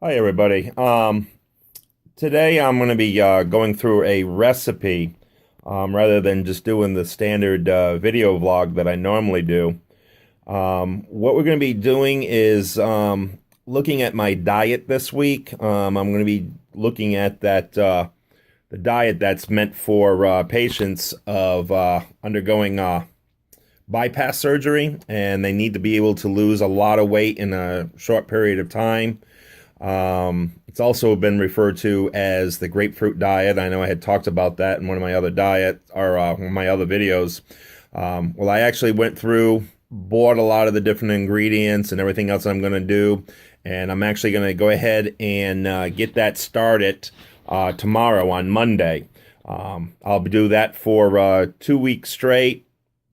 Hi, everybody. Today I'm going to be going through a recipe rather than just doing the standard video vlog that I normally do. What we're going to be doing is looking at my diet this week. I'm going to be looking at the diet that's meant for patients of undergoing bypass surgery, and they need to be able to lose a lot of weight in a short period of time. It's also been referred to as the grapefruit diet. I know I had talked about that in one of my other my other videos. Well, I actually went through, bought a lot of the different ingredients and everything else I'm going to do, and I'm actually going to go ahead and get that started tomorrow on Monday. I'll do that for 2 weeks straight,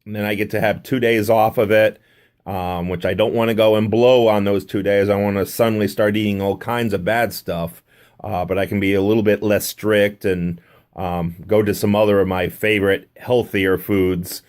and then I get to have 2 days off of it. Which I don't want to go and blow on those 2 days. I want to suddenly start eating all kinds of bad stuff, but I can be a little bit less strict and go to some other of my favorite healthier foods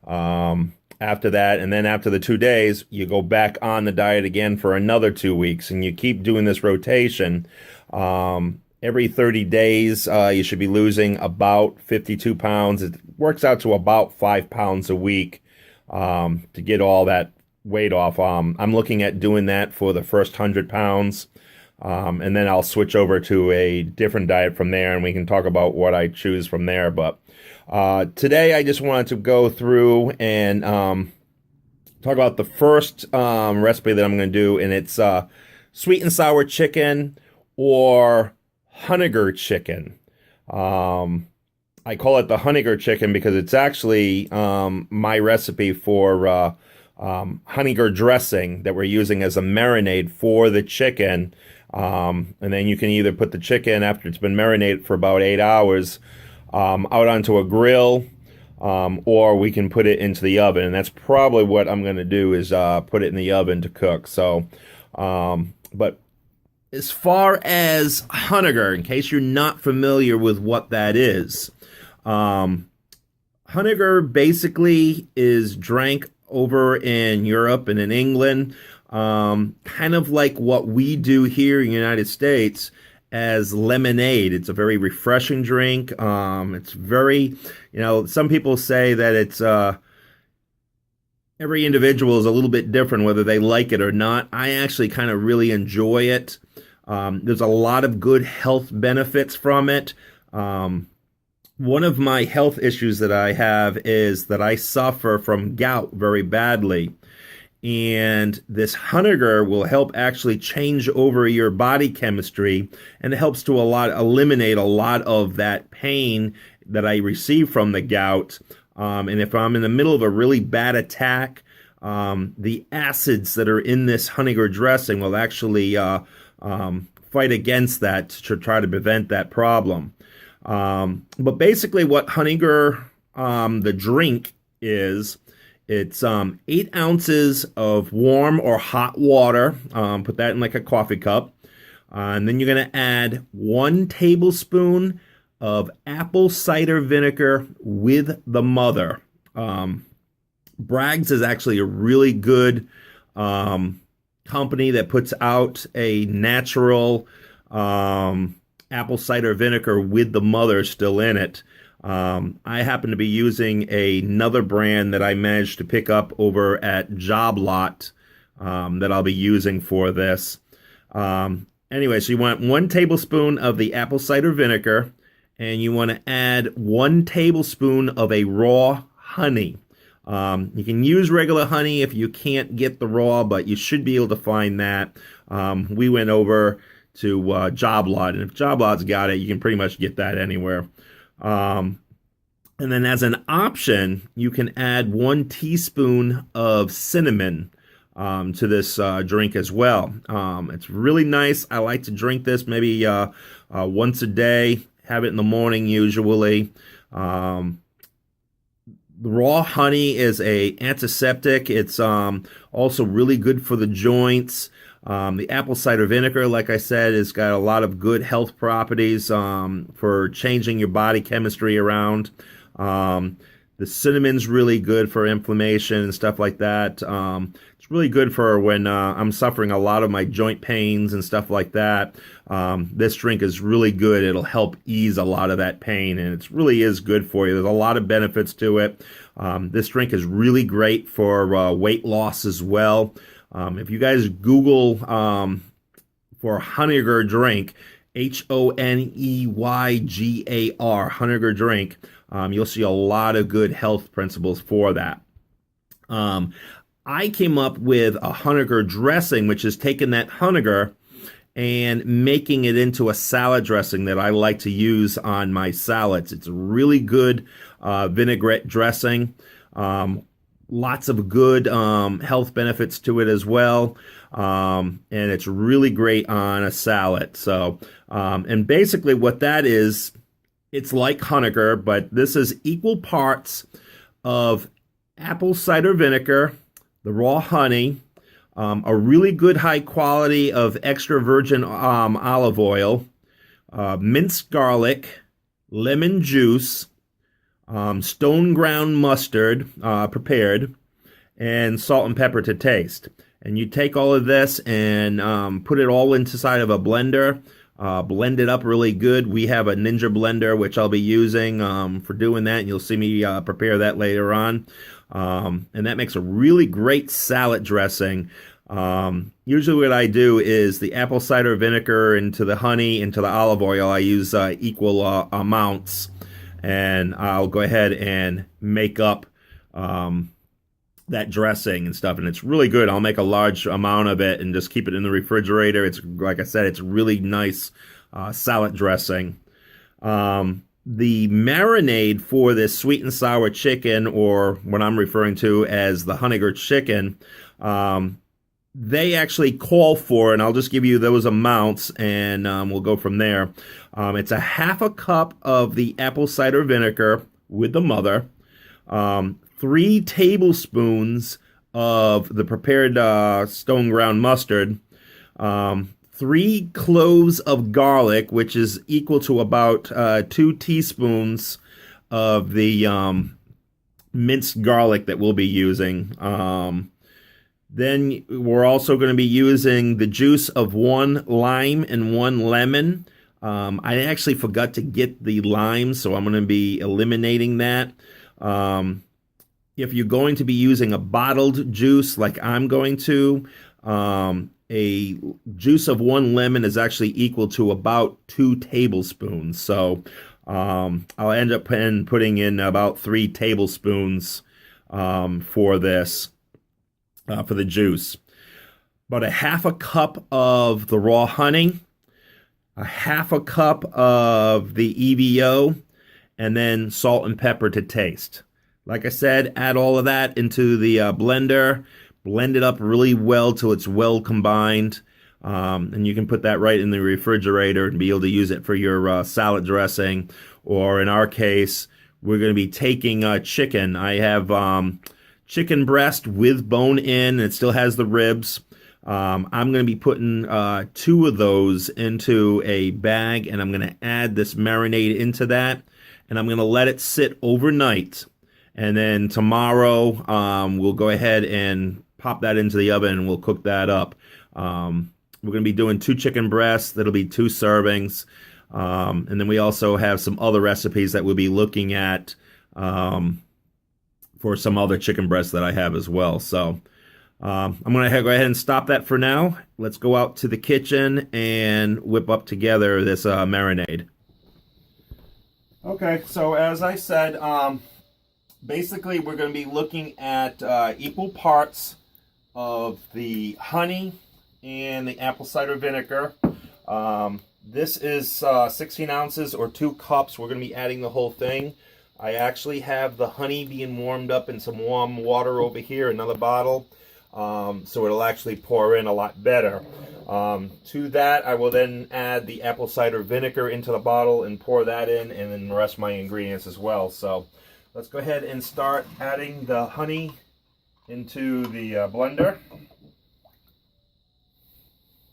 after that. And then after the 2 days, you go back on the diet again for another 2 weeks, and you keep doing this rotation. Every 30 days, you should be losing about 52 pounds. It works out to about 5 pounds a week to get all that weight off. I'm looking at doing that for the first 100 pounds, and then I'll switch over to a different diet from there, and we can talk about what I choose from there. But today I just wanted to go through and talk about the first recipe that I'm going to do, and it's sweet and sour chicken or Honeyger chicken. I call it the Honeyger chicken because it's actually my recipe for Honeyger dressing that we're using as a marinade for the chicken. And then you can either put the chicken after it's been marinated for about 8 hours out onto a grill, or we can put it into the oven. And that's probably what I'm going to do is put it in the oven to cook. So, but as far as Honeyger, in case you're not familiar with what that is, Honeyger basically is drank over in Europe and in England, kind of like what we do here in the United States as lemonade. It's a very refreshing drink. It's very, some people say that it's every individual is a little bit different whether they like it or not. I actually kind of really enjoy it. There's a lot of good health benefits from it. One of my health issues that I have is that I suffer from gout very badly. And this Honeyger will help actually change over your body chemistry, and it helps to eliminate a lot of that pain that I receive from the gout. And if I'm in the middle of a really bad attack, the acids that are in this Honeyger dressing will actually fight against that to try to prevent that problem. But basically what Honeyger, the drink is, it's 8 ounces of warm or hot water. Put that in like a coffee cup. And then you're going to add 1 tablespoon of apple cider vinegar with the mother. Bragg's is actually a really good company that puts out a natural apple cider vinegar with the mother still in it. I happen to be using another brand that I managed to pick up over at Job Lot that I'll be using for this. Anyway, so you want 1 tablespoon of the apple cider vinegar, and you want to add 1 tablespoon of a raw honey. You can use regular honey if you can't get the raw, but you should be able to find that. We went over to Job Lot, and if Job Lot's got it, you can pretty much get that anywhere. And then as an option, you can add 1 teaspoon of cinnamon to this drink as well. It's really nice. I like to drink this maybe once a day, have it in the morning usually. The raw honey is a antiseptic. It's also really good for the joints. The apple cider vinegar, like I said, has got a lot of good health properties for changing your body chemistry around. The cinnamon's really good for inflammation and stuff like that. It's really good for when I'm suffering a lot of my joint pains and stuff like that. This drink is really good. It'll help ease a lot of that pain, and it really is good for you. There's a lot of benefits to it. This drink is really great for weight loss as well. If you guys Google for Honeyger drink, Honeygar, Honeyger drink, you'll see a lot of good health principles for that. I came up with a Honeyger dressing, which is taking that Honeyger and making it into a salad dressing that I like to use on my salads. It's a really good vinaigrette dressing. Lots of good health benefits to it as well. And it's really great on a salad. So, and basically what that is, it's like Honeyger, but this is equal parts of apple cider vinegar, the raw honey, a really good high quality of extra virgin olive oil, minced garlic, lemon juice, stone ground mustard prepared, and salt and pepper to taste. And you take all of this and put it all inside of a blender, blend it up really good. We have a Ninja blender, which I'll be using for doing that, and you'll see me prepare that later on. And that makes a really great salad dressing. Usually what I do is the apple cider vinegar into the honey, into the olive oil. I use equal amounts, and I'll go ahead and make up that dressing and stuff, and it's really good. I'll make a large amount of it and just keep it in the refrigerator. It's, like I said, it's really nice salad dressing. The marinade for this sweet and sour chicken, or what I'm referring to as the Honeyger Chicken, they actually call for, and I'll just give you those amounts, and we'll go from there. It's a half a cup of the apple cider vinegar with the mother, 3 tablespoons of the prepared stone ground mustard, 3 cloves of garlic, which is equal to about 2 teaspoons of the minced garlic that we'll be using. Then we're also going to be using the juice of 1 lime and 1 lemon. I actually forgot to get the lime, so I'm going to be eliminating that. If you're going to be using a bottled juice like I'm going to, a juice of 1 lemon is actually equal to about 2 tablespoons. So I'll end up putting in about 3 tablespoons for this, for the juice. About a half a cup of the raw honey, a half a cup of the EVO, and then salt and pepper to taste. Like I said, add all of that into the blender, blend it up really well till it's well combined, and you can put that right in the refrigerator and be able to use it for your salad dressing. Or in our case, we're going to be taking chicken. I have chicken breast with bone in, and it still has the ribs. I'm going to be putting 2 of those into a bag, and I'm going to add this marinade into that, and I'm going to let it sit overnight. And then tomorrow, we'll go ahead and pop that into the oven and we'll cook that up. We're going to be doing 2 chicken breasts. That'll be 2 servings. And then we also have some other recipes that we'll be looking at for some other chicken breasts that I have as well. So I'm going to go ahead and stop that for now. Let's go out to the kitchen and whip up together this marinade. Okay, so as I said, basically, we're going to be looking at equal parts of the honey and the apple cider vinegar. This is 16 ounces or 2 cups. We're going to be adding the whole thing. I actually have the honey being warmed up in some warm water over here, another bottle, so it'll actually pour in a lot better. To that, I will then add the apple cider vinegar into the bottle and pour that in, and then the rest of my ingredients as well. So let's go ahead and start adding the honey into the blender.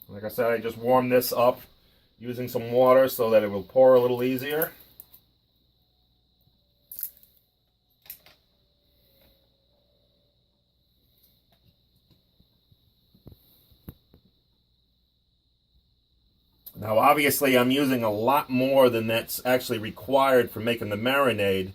Like I said, I just warmed this up using some water so that it will pour a little easier. Now, obviously, I'm using a lot more than that's actually required for making the marinade,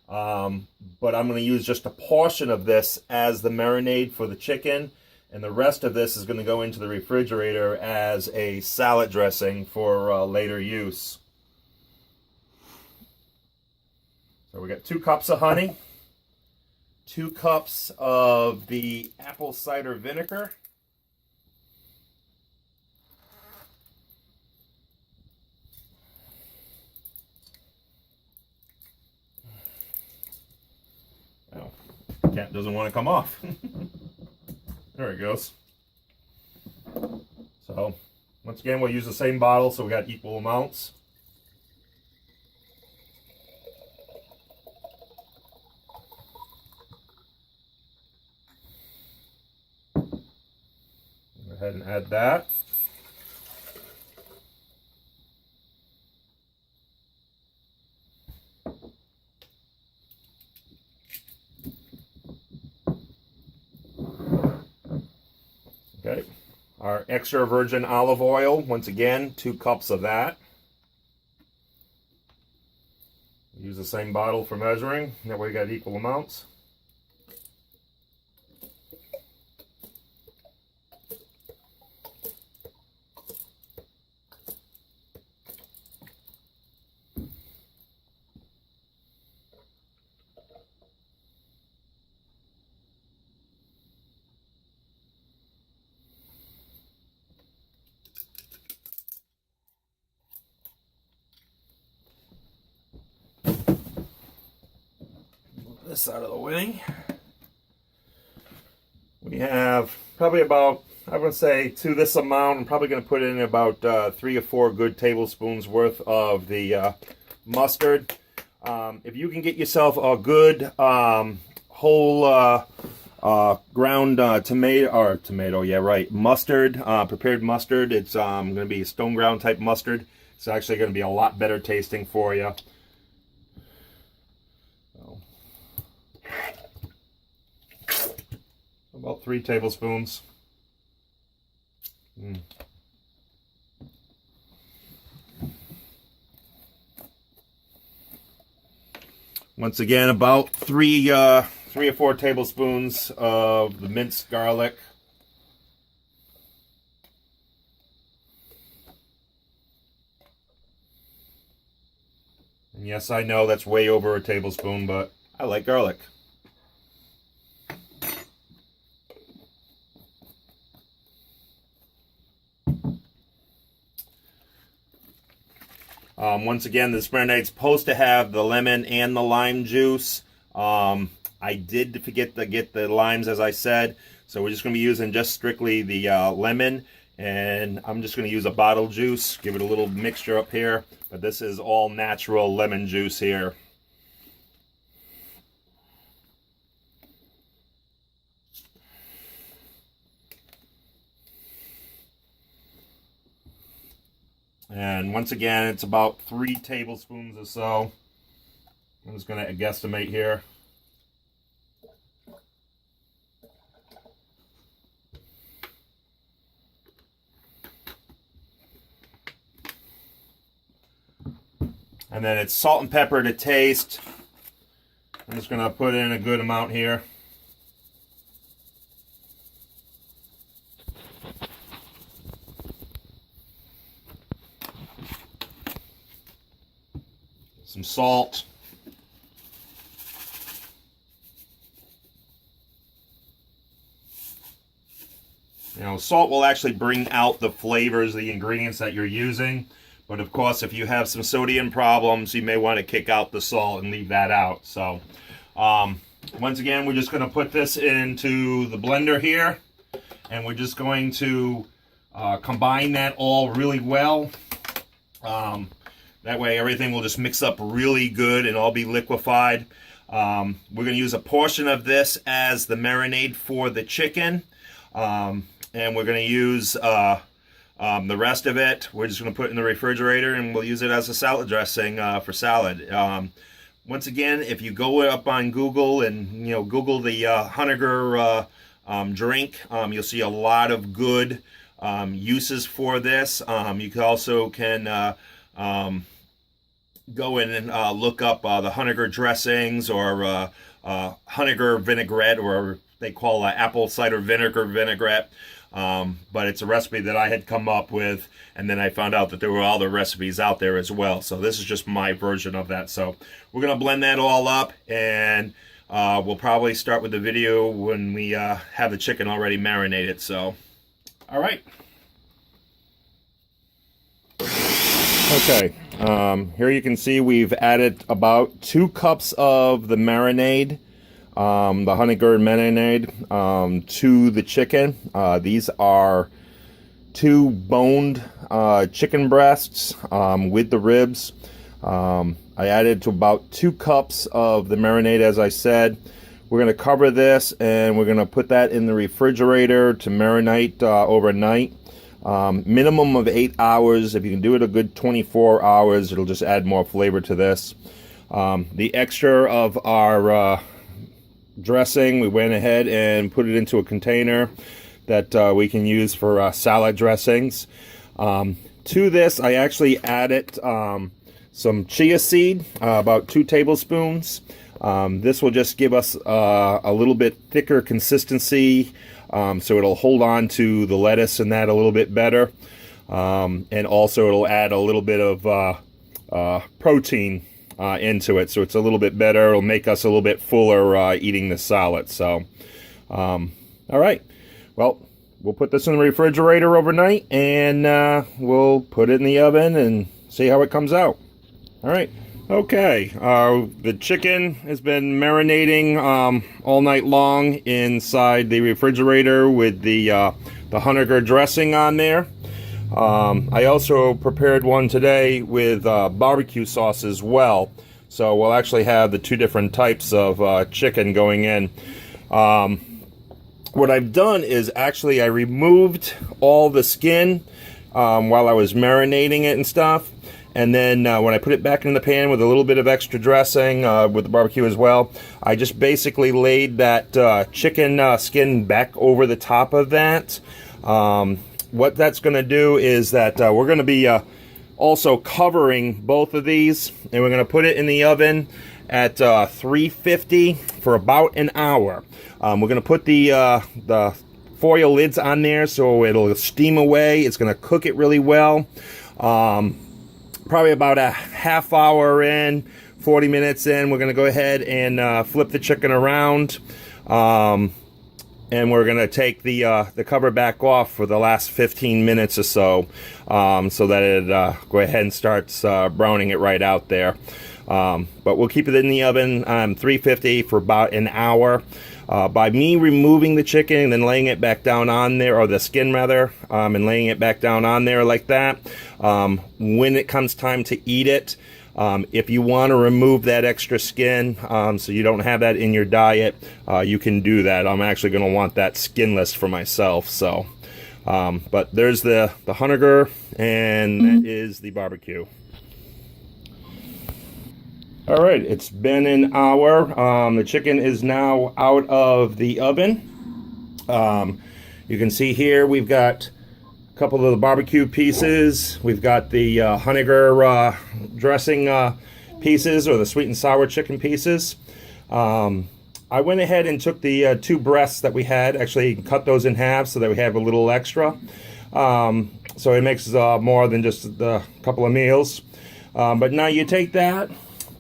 but I'm going to use just a portion of this as the marinade for the chicken, and the rest of this is going to go into the refrigerator as a salad dressing for later use. So we got 2 cups of honey, 2 cups of the apple cider vinegar, oh, cat doesn't want to come off. There it goes. So once again, we'll use the same bottle, so we got equal amounts. Go ahead and add that. Okay, our extra virgin olive oil, once again, 2 cups of that. Use the same bottle for measuring, that way we got equal amounts. This out of the way. We have probably about, I would say, to this amount, I'm probably going to put in about 3 or 4 good tablespoons worth of the mustard. If you can get yourself a good whole ground mustard, prepared mustard. It's going to be stone ground type mustard. It's actually going to be a lot better tasting for you. About 3 tablespoons. Once again, about 3 or 4 tablespoons of the minced garlic. And yes, I know that's way over a tablespoon, but I like garlic. Once again, this marinade's supposed to have the lemon and the lime juice. I did forget to get the limes, as I said, so we're just going to be using just strictly the lemon, and I'm just going to use a bottle juice, give it a little mixture up here, but this is all natural lemon juice here. And once again, it's about 3 tablespoons or so. I'm just going to guesstimate here. And then it's salt and pepper to taste. I'm just going to put in a good amount here. Some salt. You know, salt will actually bring out the flavors, the ingredients that you're using. But of course, if you have some sodium problems, you may want to kick out the salt and leave that out. So, once again, we're just going to put this into the blender here. And we're just going to combine that all really well. That way everything will just mix up really good and all be liquefied. We're going to use a portion of this as the marinade for the chicken. And we're going to use the rest of it. We're just going to put it in the refrigerator and we'll use it as a salad dressing for salad. Once again, if you go up on Google and Google the Honeyger drink, you'll see a lot of good uses for this. You can also go in and look up the Honeyger dressings or Honeyger vinaigrette, or they call apple cider vinegar vinaigrette. But it's a recipe that I had come up with, and then I found out that there were other recipes out there as well. So this is just my version of that. So we're going to blend that all up, and we'll probably start with the video when we have the chicken already marinated. So, all right. Okay, here you can see we've added about 2 cups of the marinade, the Honeyger marinade, to the chicken. These are 2 boned chicken breasts with the ribs. I added to about 2 cups of the marinade, as I said. We're going to cover this, and we're going to put that in the refrigerator to marinate overnight. Minimum of 8 hours. If you can do it a good 24 hours, it'll just add more flavor to this. The extra of our dressing, we went ahead and put it into a container that we can use for salad dressings. To this, I actually added some chia seed, about 2 tablespoons. This will just give us a little bit thicker consistency, so it'll hold on to the lettuce and that a little bit better. And also it'll add a little bit of protein into it, so it's a little bit better. It'll make us a little bit fuller eating the salad. So, all right. Well, we'll put this in the refrigerator overnight, and we'll put it in the oven and see how it comes out. All right. Okay, the chicken has been marinating all night long inside the refrigerator with the Honeyger dressing on there. I also prepared one today with barbecue sauce as well, so we'll actually have the 2 different types of chicken going in. What I've done is actually I removed all the skin while I was marinating it and stuff. And then when I put it back in the pan with a little bit of extra dressing with the barbecue as well, I just basically laid that chicken skin back over the top of that. What that's going to do is that we're going to be also covering both of these, and we're going to put it in the oven at 350 for about an hour. We're going to put the foil lids on there so it'll steam away. It's going to cook it really well. Probably about a half hour in, 40 minutes in, we're going to go ahead and flip the chicken around. And we're going to take the cover back off for the last 15 minutes or so, so that it go ahead and starts browning it right out there. But we'll keep it in the oven on 350 for about an hour. By me removing the chicken and then laying it back down on there, or the skin rather, and laying it back down on there like that, when it comes time to eat it, if you want to remove that extra skin so you don't have that in your diet, you can do that. I'm actually going to want that skinless for myself. So, but there's the Honeyger, and that is the barbecue. All right, it's been an hour. The chicken is now out of the oven. You can see here we've got a couple of the barbecue pieces. We've got the Honeyger dressing pieces, or the sweet and sour chicken pieces. I went ahead and took the 2 breasts that we had, actually cut those in half so that we have a little extra. So it makes more than just a couple of meals. But now you take that,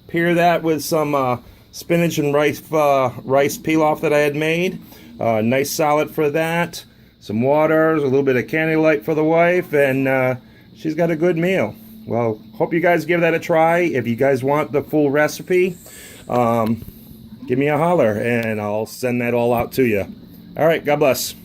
pair that with some spinach and rice pilaf that I had made. Nice salad for that. Some water, a little bit of candy light for the wife, and she's got a good meal. Well, hope you guys give that a try. If you guys want the full recipe, give me a holler, and I'll send that all out to you. All right, God bless.